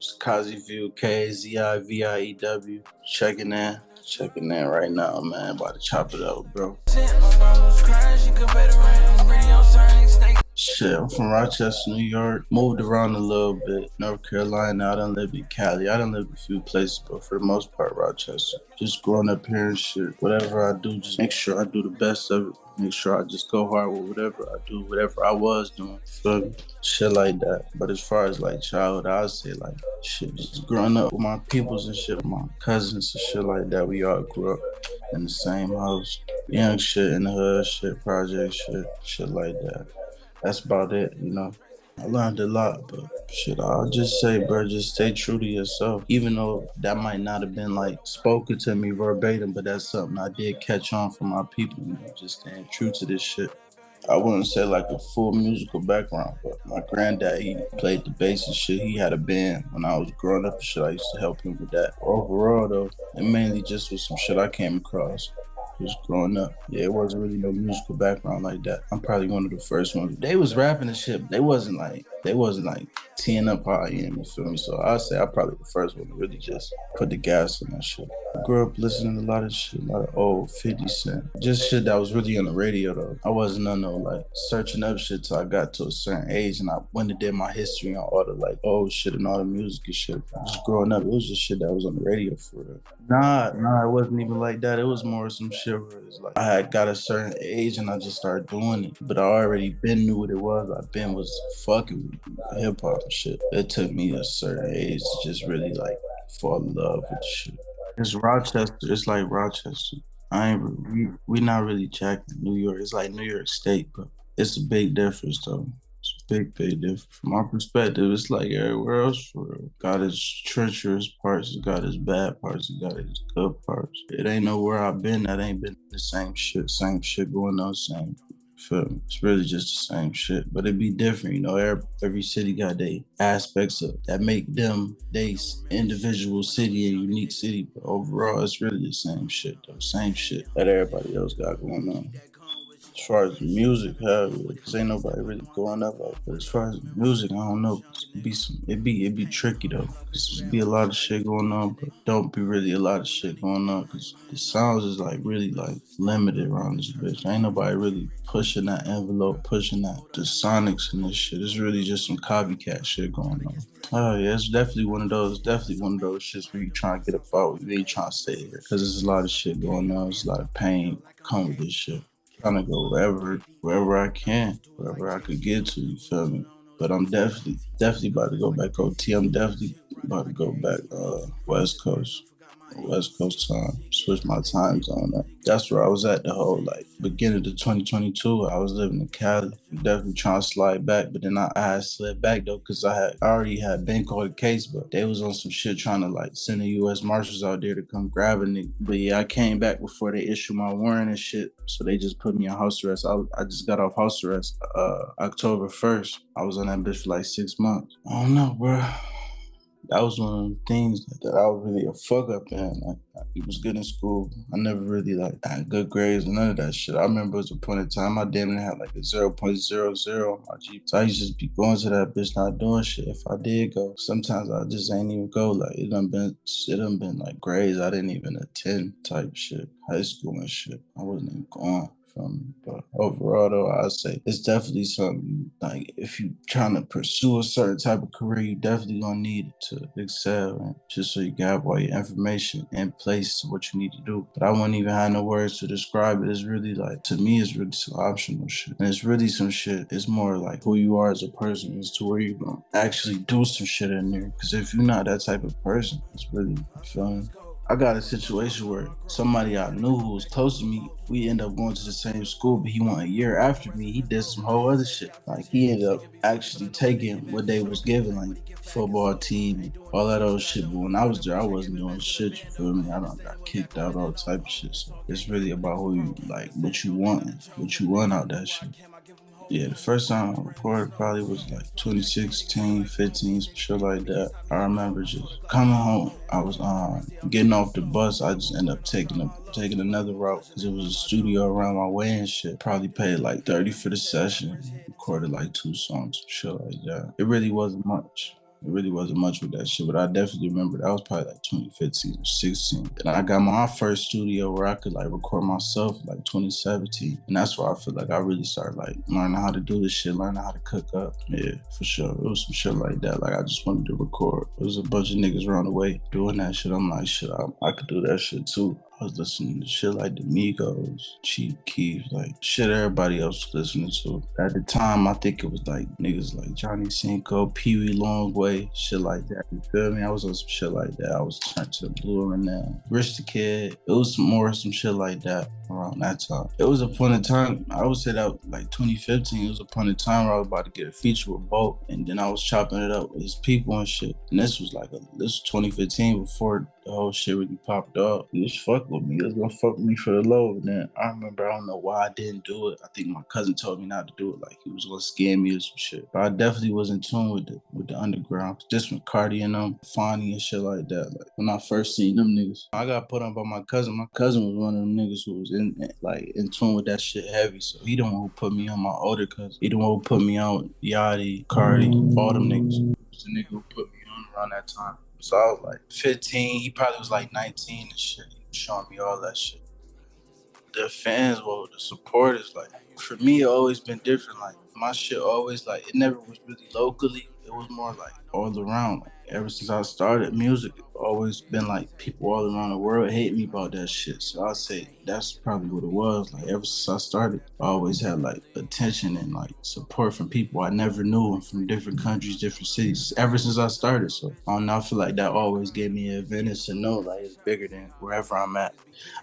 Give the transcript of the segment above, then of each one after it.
It's Kaziview, Kaziview. Checking in right now, man. About to chop it up, bro. Shit, I'm from Rochester, New York. Moved around a little bit. North Carolina, I done lived in Cali. I done lived a few places, but for the most part, Rochester. Just growing up here and shit. Whatever I do, just make sure I do the best of it. Make sure I just go hard with whatever I do, whatever I was doing. Feel me? Shit like that. But as far as like childhood, I'd say like shit, just growing up with my peoples and shit, my cousins and shit like that. We all grew up in the same house. Young shit in the hood, shit, project shit like that. That's about it, you know. I learned a lot, but shit, I'll just say, bro, just stay true to yourself. Even though that might not have been like spoken to me verbatim, but that's something I did catch on from my people, you know, just staying true to this shit. I wouldn't say like a full musical background, but my granddad, he played the bass and shit. He had a band when I was growing up and shit. I used to help him with that. Overall, though, it mainly just was some shit I came across just growing up. Yeah, it wasn't really no musical background like that. I'm probably one of the first ones. They was rapping and shit, but they wasn't like teeing up how I am, you feel me? So I'd say I'm probably the first one to really just put the gas on that shit. I grew up listening to a lot of shit, a lot of old 50 Cent. Just shit that was really on the radio though. I wasn't on no like searching up shit till I got to a certain age and I went and did my history on all the like old shit and all the music and shit. Just growing up, it was just shit that was on the radio for real. Nah, it wasn't even like that. It was more some shit where it's like I had got a certain age and I just started doing it. But I already been knew what it was. I been was fucking with hip hop and shit. It took me a certain age to just really like fall in love with the shit. It's Rochester. It's like Rochester. We not really jacking New York. It's like New York State, but it's a big difference though. It's a big difference. From my perspective, it's like everywhere else for real. Got its treacherous parts, it got its bad parts, it got its good parts. It ain't nowhere I've been that ain't been the same shit going on, same. Feel me? It's really just the same shit, but it be different, you know. Every city got their aspects of that make them they individual city, a unique city. But overall, it's really the same shit, though. Same shit that everybody else got going on. As far as music, hell, cause ain't nobody really going up like. But as far as music, I don't know. It be tricky though. Cause there be a lot of shit going on, but don't be really a lot of shit going on. Cause the sounds is like really like limited around this bitch. Ain't nobody really pushing that envelope, pushing that the sonics and this shit. It's really just some copycat shit going on. Oh yeah, it's definitely one of those. Definitely one of those shits where you trying to get up out, you ain't trying to stay here. Cause there's a lot of shit going on. There's a lot of pain come with this shit. Trying to go wherever I can, wherever I could get to, you feel me? But I'm definitely about to go back OT. I'm definitely about to go back West Coast. West Coast time. Switch my time zone up. That's where I was at the whole like beginning of 2022. I was living in Cali. Definitely trying to slide back, but then I had slid back though because I already had been called a case, but they was on some shit trying to like send the U.S. Marshals out there to come grab a nigga. But yeah, I came back before they issued my warrant and shit, so they just put me on house arrest. I just got off house arrest October 1st. I was on that bitch for like 6 months. I don't know, bro. That was one of the things that I was really a fuck up in. Like, I was good in school. I never really like had good grades and none of that shit. I remember it was a point in time I damn near had like a 0.00 on my G. So I used to just be going to that bitch not doing shit. If I did go, sometimes I just ain't even go. Like it done been like grades I didn't even attend type shit. High school and shit. I wasn't even going. But overall though, I'd say it's definitely something like if you trying to pursue a certain type of career, you definitely gonna need it to excel and just so you can have all your information in place to what you need to do. But I wouldn't even have no words to describe it. It's really like, to me, it's really some optional shit. And it's really some shit, it's more like who you are as a person as to where you gonna actually do some shit in there. Cause if you're not that type of person, it's really fun. I got a situation where somebody I knew who was close to me, we ended up going to the same school, but he went a year after me. He did some whole other shit. Like he ended up actually taking what they was giving, like football team, all that old shit. But when I was there, I wasn't doing shit, you feel me? I done got kicked out, all type of shit. So it's really about who you like, what you want out that shit. Yeah, the first time I recorded probably was like 2016, 15, some shit like that. I remember just coming home. I was getting off the bus. I just ended up taking another route because it was a studio around my way and shit. Probably paid like 30 for the session. Recorded like 2 songs, some shit like that. It really wasn't much. It really wasn't much with that shit, but I definitely remember that was probably like 2015 or 16. And I got my first studio where I could like record myself like 2017. And that's where I feel like I really started like learning how to do this shit, learning how to cook up. Yeah, for sure. It was some shit like that. Like I just wanted to record. There was a bunch of niggas around the way doing that shit. I'm like, shit, I could do that shit too. I was listening to shit like the Migos, Chief Keef, like shit everybody else was listening to. At the time, I think it was like niggas like Johnny Cinco, Pee Wee Longway, shit like that. You feel me? I was on some shit like that. I was turned to Blue and now. Rich the Kid. It was some shit like that around that time. It was a point in time, I would say that like 2015, it was a point in time where I was about to get a feature with Bolt, and then I was chopping it up with his people and shit. And this was 2015 before the whole shit really popped off. He was fuck with me. He was gonna fuck with me for the low. And then I remember, I don't know why I didn't do it. I think my cousin told me not to do it. Like he was gonna scam me or some shit. But I definitely was in tune with the underground. Just with Cardi and them, Fonny and shit like that. Like when I first seen them niggas, I got put on by my cousin. My cousin was one of them niggas who was in tune with that shit heavy. So he the one who put me on my older cousin. He the one who put me on Yachty, Cardi, all them niggas. He was the nigga who put me on around that time. So I was like 15, he probably was like 19 and shit. He was showing me all that shit. The fans, well, the supporters, like, for me, it always been different. Like, my shit always, like, it never was really locally. It was more like all around. Like, ever since I started music, it's always been like people all around the world hate me about that shit. So I'd say that's probably what it was. Like, ever since I started, I always had like attention and like support from people I never knew and from different countries, different cities, ever since I started. So I don't know, I feel like that always gave me an advantage to know like it's bigger than wherever I'm at.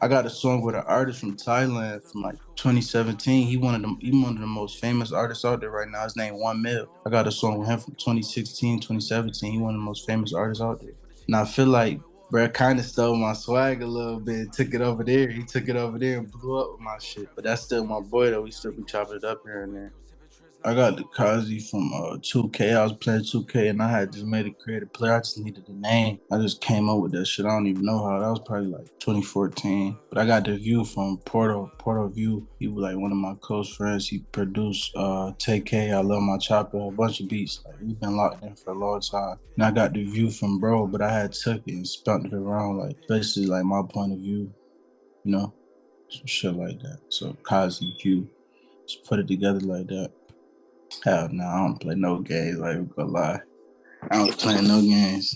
I got a song with an artist from Thailand from like 2017. He one of the most famous artists out there right now. His name 1Mil. I got a song with him from 2016, 2017. He one of the most famous artists out there. And I feel like Brad kind of stole my swag a little bit, took it over there. He took it over there and blew up with my shit. But that's still my boy though. We still be chopping it up here and there. I got the Kazi from 2K. I was playing 2K and I had just made a creative player. I just needed a name. I just came up with that shit. I don't even know how. That was probably like 2014. But I got the View from Porto View. He was like one of my close friends. He produced TK, I Love My Chopper, a bunch of beats. Like we've been locked in for a long time. And I got the View from Bro, but I had took it and spun it around like basically like my point of view, you know, some shit like that. So Kazi View, just put it together like that. Hell no, I don't play no games. I ain't gonna lie. I don't play no games.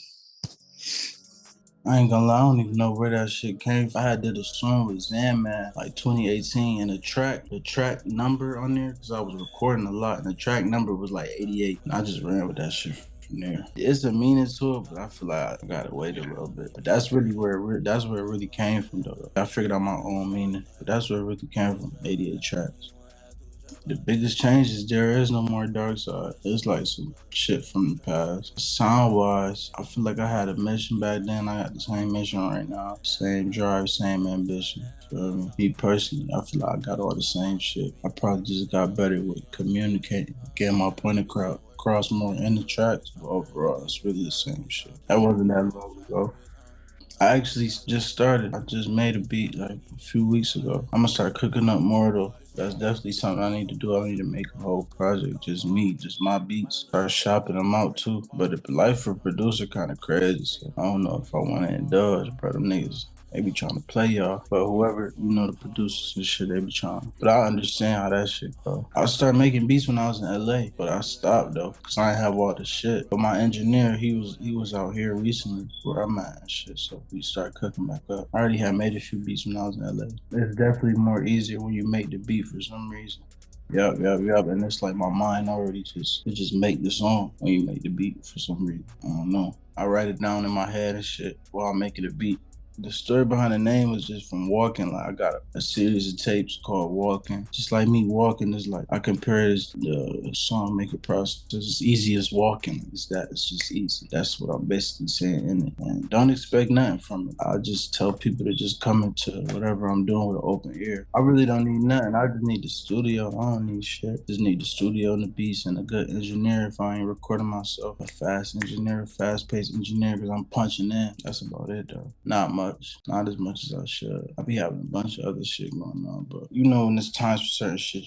I ain't gonna lie, I don't even know where that shit came from. I had did a song with Zanman like 2018 and the track number on there, because I was recording a lot, and the track number was like 88. And I just ran with that shit from there. It's a meaning to it, but I feel like I gotta wait a little bit. But that's really where it really came from though. I figured out my own meaning, but that's where it really came from, 88 tracks. The biggest change is there is no more dark side. It's like some shit from the past. Sound wise, I feel like I had a mission back then. I got the same mission right now. Same drive, same ambition. Feel me? Me personally, I feel like I got all the same shit. I probably just got better with communicating, getting my point across more in the tracks. But overall, it's really the same shit. That wasn't that long ago. I actually just started. I just made a beat like a few weeks ago. I'm gonna start cooking up more though. That's definitely something I need to do. I need to make a whole project, just me, just my beats. Start shopping them out too. But the life for a producer kind of crazy, so I don't know if I want to indulge, bro. Them niggas, they be trying to play y'all. But whoever, the producers and shit, they be trying. But I understand how that shit go. I started making beats when I was in LA, but I stopped though, cause I didn't have all the shit. But my engineer, he was out here recently where I'm at and shit, so we started cooking back up. I already had made a few beats when I was in LA. It's definitely more easier when you make the beat for some reason. Yup. And it's like my mind already just make the song when you make the beat for some reason. I don't know. I write it down in my head and shit while I'm making the beat. The story behind the name was just from walking. Like I got a series of tapes called Walking. Just like me walking is like, I compare it to the song making process. It's easy as walking. It's just easy. That's what I'm basically saying in it. And don't expect nothing from it. I just tell people to just come into whatever I'm doing with an open ear. I really don't need nothing. I just need the studio. I don't need shit. Just need the studio and the beats and a good engineer if I ain't recording myself. A fast engineer, fast-paced engineer, because I'm punching in. That's about it though. Not much. much. Not as much as I should. I be having a bunch of other shit going on, but you know, when it's times for certain shit,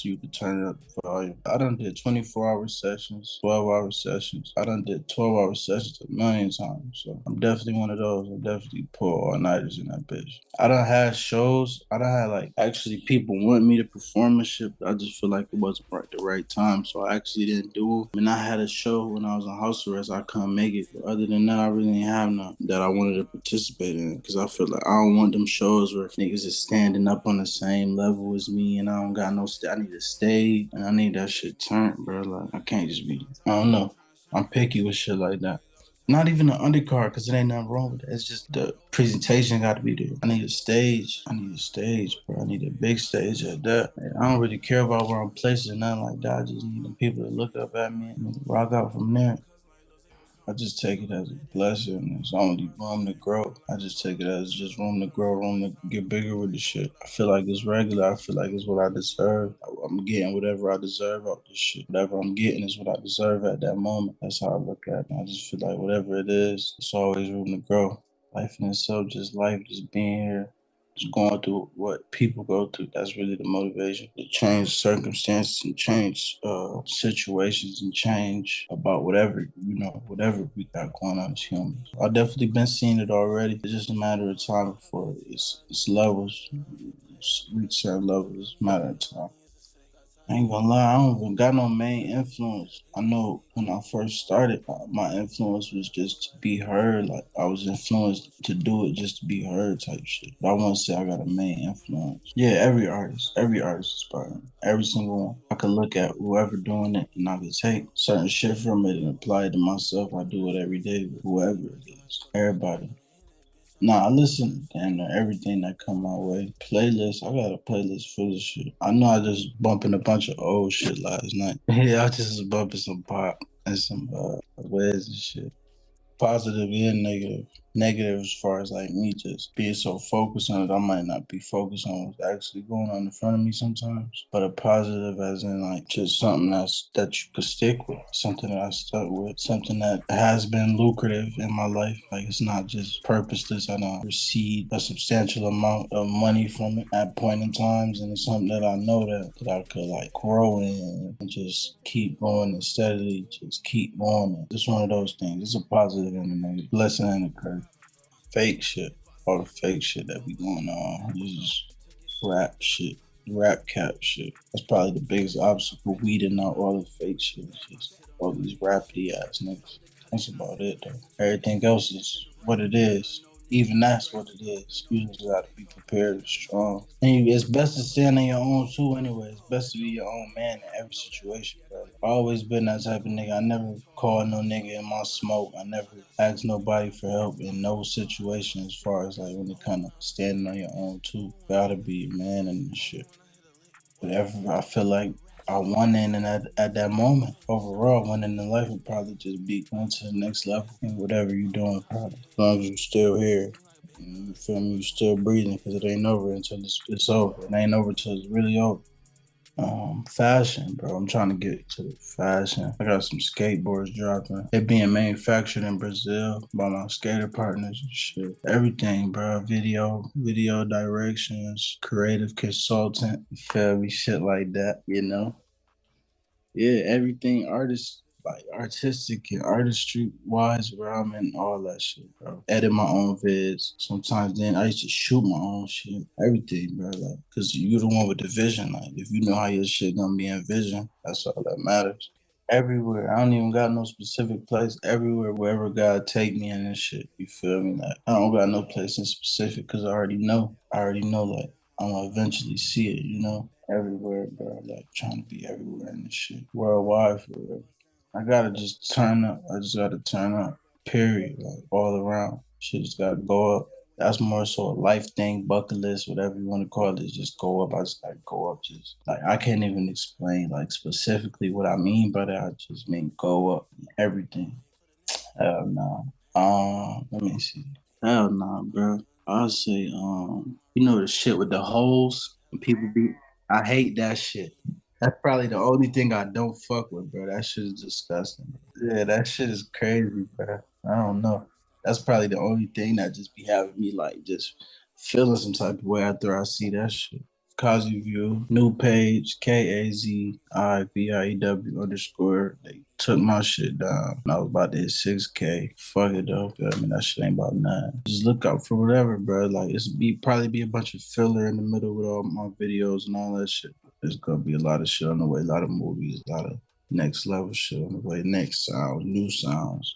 you can turn up the volume. I done did 24-hour sessions, 12-hour sessions. I done did 12-hour sessions a million times. So I'm definitely one of those. I'm definitely pull all-nighters in that bitch. I done had shows. I done had like actually people want me to perform and shit, but I just feel like it wasn't the right time, so I actually didn't do it. I mean, I had a show when I was on house arrest. I couldn't make it, but other than that, I really didn't have none that I wanted to participate in because I feel like I don't want them shows where niggas is standing up on the same level as me and I don't got no. I need to stay and I need that shit turned, bro. Like I can't just be. I don't know. I'm picky with shit like that. Not even the undercard, because it ain't nothing wrong with it. It's just the presentation got to be there. I need a stage. I need a stage, bro. I need a big stage at that. I don't really care about where I'm placed or nothing like that. I just need the people to look up at me and rock out from there. I just take it as a blessing. It's only room to grow. I just take it as just room to grow, room to get bigger with the shit. I feel like it's regular. I feel like it's what I deserve. I'm getting whatever I deserve out this shit. Whatever I'm getting is what I deserve at that moment. That's how I look at it. I just feel like whatever it is, it's always room to grow. Life in itself, just life, just being here, just going through what people go through. That's really the motivation to change circumstances and change situations and change about whatever, whatever we got going on as humans. I've definitely been seeing it already. It's just a matter of time before it's levels. Reach certain levels. It's a matter of time. I ain't gonna lie, I don't even got no main influence. I know when I first started, my influence was just to be heard. Like I was influenced to do it just to be heard type shit. But I won't say I got a main influence. Yeah, every artist is inspiring. Every single one. I could look at whoever doing it and I could take certain shit from it and apply it to myself. I do it every day with whoever it is. Everybody. Nah, I listen to everything that come my way. Playlist, I got a playlist full of shit. I know I just bumping a bunch of old shit last night. Yeah, I just was bumping some pop and some Wiz and shit. Positive and negative. Negative as far as like me just being so focused on it, I might not be focused on what's actually going on in front of me sometimes. But a positive as in like just something that you could stick with, something that I stuck with, something that has been lucrative in my life. Like it's not just purposeless. I don't receive a substantial amount of money from it at point in times, and it's something that I know that I could like grow in and just keep going and steadily just keep going. It's one of those things. It's a positive and a negative, blessing and a curse. Fake shit, all the fake shit that be going on. This is rap shit, rap cap shit. That's probably the biggest obstacle weeding out all the fake shit. It's just all these rapidy ass niggas. That's about it though. Everything else is what it is. Even that's what it is. You just gotta be prepared and strong. And it's best to stand on your own too anyway. It's best to be your own man in every situation, bro. I've always been that type of nigga. I never called no nigga in my smoke. I never asked nobody for help in no situation as far as like when it kind of standing on your own too. Gotta be a man in this shit. Whatever I feel like I won in and at that moment. Overall, winning in life would probably just be going to the next level and whatever you're doing, probably. As long as you're still here. You feel me? You're still breathing because it ain't over until it's over. It ain't over until it's really over. Fashion, bro. I'm trying to get to the fashion. I got some skateboards dropping. It being manufactured in Brazil by my skater partners and shit. Everything, bro. Video directions, creative consultant. You feel me? Shit like that, you know? Yeah, everything artist like artistic and artistry wise where I'm in all that shit, bro. Edit my own vids. Sometimes then I used to shoot my own shit. Everything, bro. Like, cause you the one with the vision. Like, if you know how your shit gonna be in vision, that's all that matters. Everywhere. I don't even got no specific place. Everywhere, wherever God take me in this shit. You feel me? Like, I don't got no place in specific because I already know. I already know, like, I'm gonna eventually see it, you know? Everywhere, bro. Like, trying to be everywhere in this shit. Worldwide, for real. I gotta just turn up. I just gotta turn up. Period. Like, all around. Shit just gotta go up. That's more so a life thing, bucket list, whatever you want to call it. Just go up. I just gotta go up. Just like I can't even explain like specifically what I mean by that. I just mean go up. Everything. Hell no. Let me see. Hell no, bro. I'll say, you know the shit with the holes and people be. I hate that shit. That's probably the only thing I don't fuck with, bro. That shit is disgusting. Yeah, that shit is crazy, bro. I don't know. That's probably the only thing that just be having me like just feeling some type of way after I see that shit. Kaziview, new page, KAZIVIEW underscore. They took my shit down. I was about to hit 6K. Fuck it though. I mean, that shit ain't about nothing. Just look out for whatever, bro. Like, probably be a bunch of filler in the middle with all my videos and all that shit. There's gonna be a lot of shit on the way, a lot of movies, a lot of next level shit on the way, next sounds, new sounds.